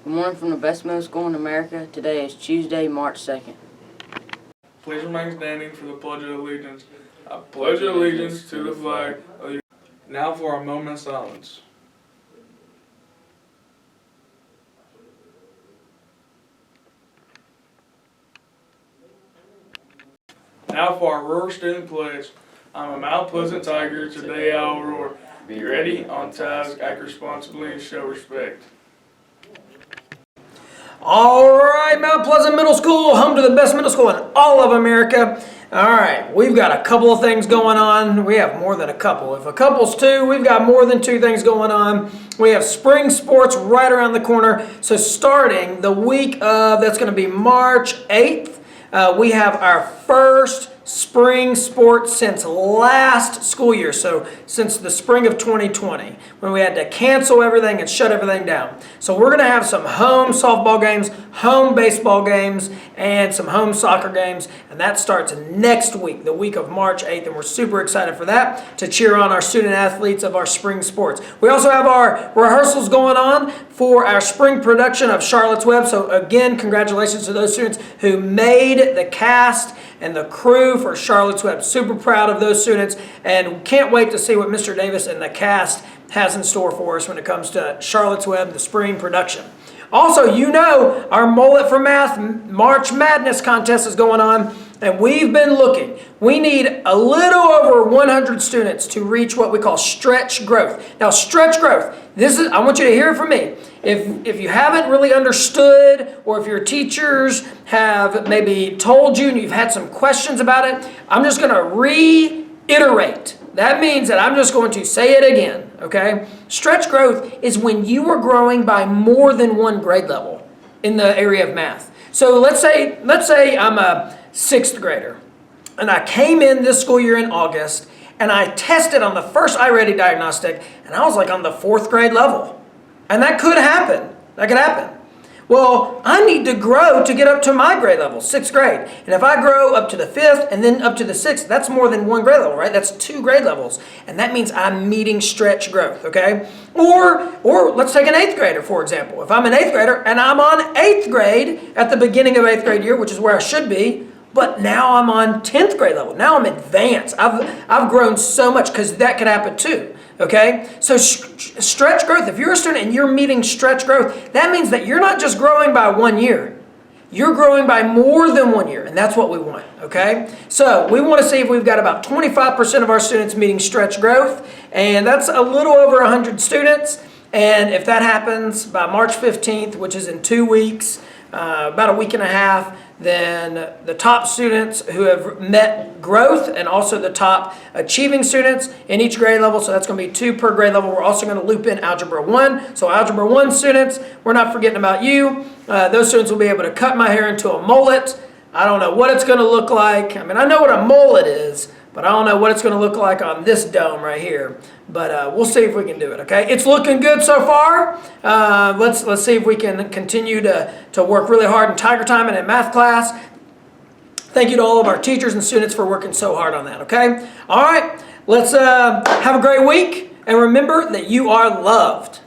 Good morning from the best middle school in America. Today is Tuesday, March 2nd. Please remain standing for the Pledge of Allegiance. I pledge allegiance to the flag of the United States. Now for our moment of silence. Now for our Roar student pledge. I'm a Mount Pleasant Tiger, today I will roar. Be ready, on task, act responsibly, and show respect. All right, Mount Pleasant Middle School, home to the best middle school in all of America. All right, we've got a couple of things going on. We have more than a couple. If a couple's two, we've got more than two things going on. We have spring sports right around the corner. So starting the week of, that's going to be March 8th, we have our first spring sports since last school year, so since the spring of 2020, when we had to cancel everything and shut everything down. So we're going to have some home softball games, home baseball games, and some home soccer games, and that starts next week, the week of March 8th, and we're super excited for that, to cheer on our student athletes of our spring sports. We also have our rehearsals going on for our spring production of Charlotte's Web, so again, congratulations to those students who made the cast and the crew for Charlotte's Web. Super proud of those students, and can't wait to see what Mr. Davis and the cast has in store for us when it comes to Charlotte's Web, the spring production. Also, you know, our Mullet for Math March Madness contest is going on, and we've been looking. We need a little over 100 students to reach what we call stretch growth. Now, stretch growth, I want you to hear it from me. If you haven't really understood, or if your teachers have maybe told you and you've had some questions about it, I'm just going to reiterate. That means that I'm just going to say it again, okay? Stretch growth is when you are growing by more than one grade level in the area of math. So let's say I'm a 6th grader, and I came in this school year in August, and I tested on the first iReady diagnostic, and I was like on the 4th grade level. And that could happen. That could happen. Well, I need to grow to get up to my grade level, 6th grade. And if I grow up to the 5th and then up to the 6th, that's more than one grade level, right? That's 2 grade levels. And that means I'm meeting stretch growth, okay? Or let's take an 8th grader, for example. If I'm an 8th grader and I'm on 8th grade at the beginning of 8th grade year, which is where I should be, but now I'm on 10th grade level. Now I'm advanced. I've grown so much, because that could happen too. Okay, so stretch growth, if you're a student and you're meeting stretch growth, that means that you're not just growing by 1 year. You're growing by more than 1 year, and that's what we want, okay? So we want to see if we've got about 25% of our students meeting stretch growth, and that's a little over 100 students. And if that happens by March 15th, which is in 2 weeks, about a week and a half, then the top students who have met growth, and also the top achieving students in each grade level, so that's going to be 2 per grade level. We're also going to loop in Algebra 1. So Algebra 1 students, we're not forgetting about you. Those students will be able to cut my hair into a mullet. I don't know what it's going to look like. I mean, I know what a mullet is, but I don't know what it's going to look like on this dome right here. But we'll see if we can do it, okay? It's looking good so far. Let's see if we can continue to work really hard in Tiger Time and in math class. Thank you to all of our teachers and students for working so hard on that, okay? All right, let's have a great week. And remember that you are loved.